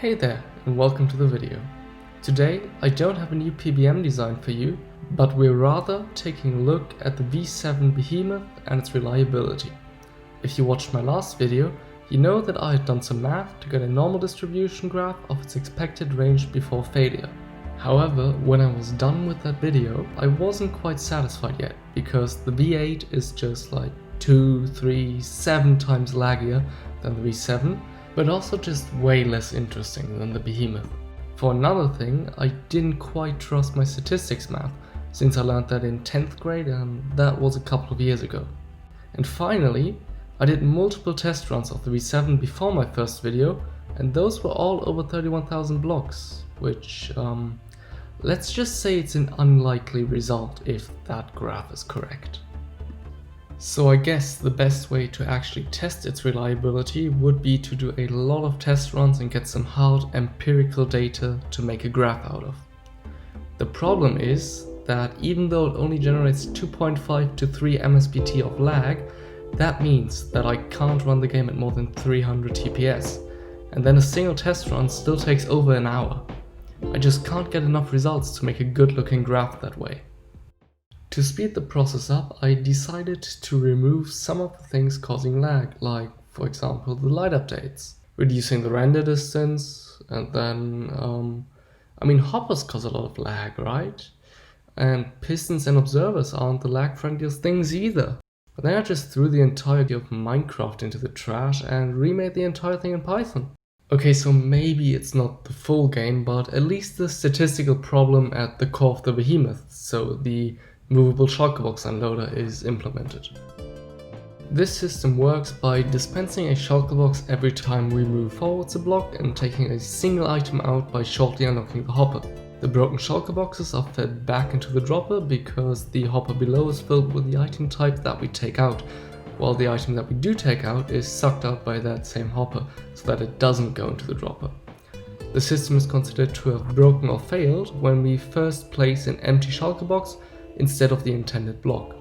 Hey there, and welcome to the video. Today I don't have a new PBM design for you, but we're rather taking a look at the V7 Behemoth and its reliability. If you watched my last video, you know that I had done some math to get a normal distribution graph of its expected range before failure. However, when I was done with that video, I wasn't quite satisfied yet, because the V8 is just like 2, 3, 7 times laggier than the V7, but also just way less interesting than the Behemoth. For another thing, I didn't quite trust my statistics math, since I learned that in 10th grade and that was a couple of years ago. And finally, I did multiple test runs of the V7 before my first video, and those were all over 31,000 blocks, which, let's just say it's an unlikely result if that graph is correct. So I guess the best way to actually test its reliability would be to do a lot of test runs and get some hard empirical data to make a graph out of. The problem is that even though it only generates 2.5 to 3 MSBT of lag, that means that I can't run the game at more than 300 TPS, and then a single test run still takes over an hour. I just can't get enough results to make a good looking graph that way. To speed the process up, I decided to remove some of the things causing lag, like, for example, the light updates, reducing the render distance, and then, hoppers cause a lot of lag, right? And pistons and observers aren't the lag-friendliest things either. But then I just threw the entirety of Minecraft into the trash and remade the entire thing in Python. Okay, so maybe it's not the full game, but at least the statistical problem at the core of the Behemoth, so the movable Shulkers unloader, is implemented. This system works by dispensing a Shulkers every time we move forwards a block and taking a single item out by shortly unlocking the hopper. The broken Shulkers are fed back into the dropper because the hopper below is filled with the item type that we take out, while the item that we do take out is sucked out by that same hopper so that it doesn't go into the dropper. The system is considered to have broken or failed when we first place an empty Shulkers instead of the intended block.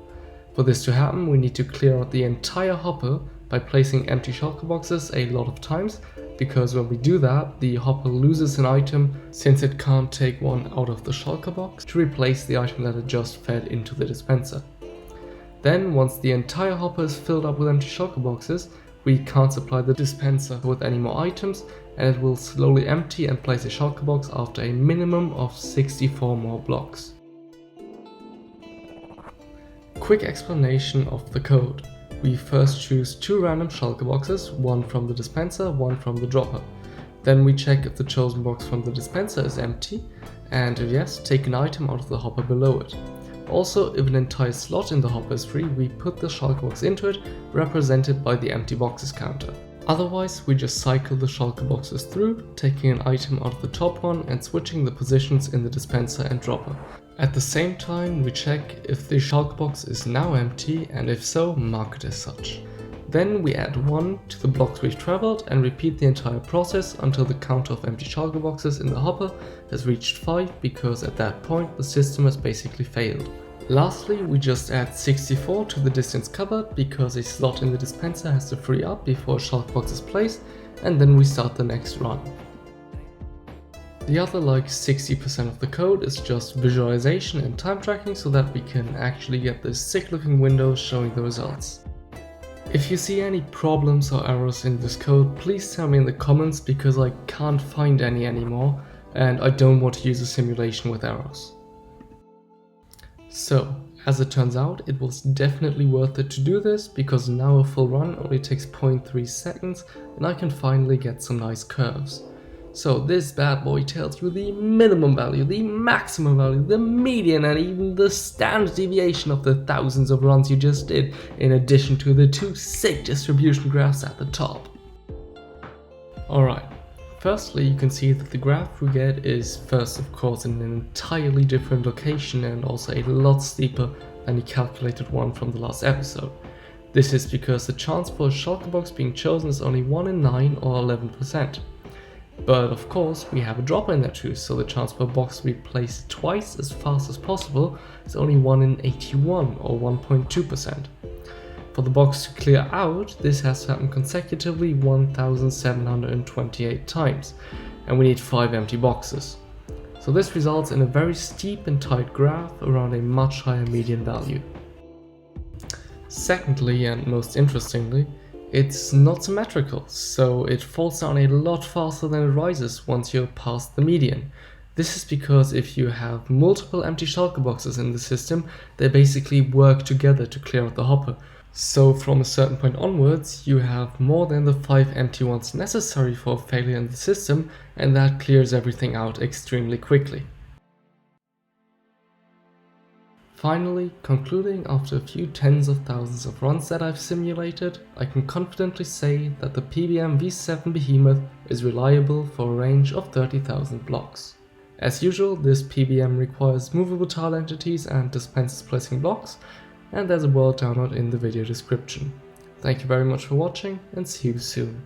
For this to happen, we need to clear out the entire hopper by placing empty Shulkers a lot of times, because when we do that, the hopper loses an item since it can't take one out of the Shulkers to replace the item that it just fed into the dispenser. Then, once the entire hopper is filled up with empty Shulkers, we can't supply the dispenser with any more items, and it will slowly empty and place a Shulker after a minimum of 64 more blocks. Quick explanation of the code. We first choose 2 random Shulkers, one from the dispenser, one from the dropper. Then we check if the chosen box from the dispenser is empty, and if yes, take an item out of the hopper below it. Also, if an entire slot in the hopper is free, we put the Shulkers into it, represented by the empty boxes counter. Otherwise, we just cycle the Shulkers through, taking an item out of the top one and switching the positions in the dispenser and dropper. At the same time, we check if the Shulker is now empty, and if so, mark it as such. Then we add 1 to the blocks we've traveled and repeat the entire process until the count of empty Shulker in the hopper has reached 5, because at that point the system has basically failed. Lastly, we just add 64 to the distance covered, because a slot in the dispenser has to free up before a Shulker is placed, and then we start the next run. The other 60% of the code is just visualization and time tracking so that we can actually get this sick looking window showing the results. If you see any problems or errors in this code, please tell me in the comments, because I can't find any anymore and I don't want to use a simulation with errors. So, as it turns out, it was definitely worth it to do this, because now a full run only takes 0.3 seconds and I can finally get some nice curves. So this bad boy tells you the minimum value, the maximum value, the median, and even the standard deviation of the thousands of runs you just did, in addition to the 2 sick distribution graphs at the top. Alright, firstly you can see that the graph we get is first of course in an entirely different location and also a lot steeper than the calculated one from the last episode. This is because the chance for a Shulker being chosen is only 1 in 9 or 11%. But of course we have a dropper in there too, so the chance per box to be placed twice as fast as possible is only 1 in 81 or 1.2%. For the box to clear out, this has to happen consecutively 1728 times, and we need 5 empty boxes. So this results in a very steep and tight graph around a much higher median value. Secondly, and most interestingly, it's not symmetrical, so it falls down a lot faster than it rises once you're past the median. This is because if you have multiple empty shulker boxes in the system, they basically work together to clear out the hopper. So from a certain point onwards, you have more than the 5 empty ones necessary for failure in the system, and that clears everything out extremely quickly. Finally, concluding after a few tens of thousands of runs that I've simulated, I can confidently say that the PBM V7 Behemoth is reliable for a range of 30,000 blocks. As usual, this PBM requires movable tile entities and dispensers placing blocks, and there's a world download in the video description. Thank you very much for watching, and see you soon.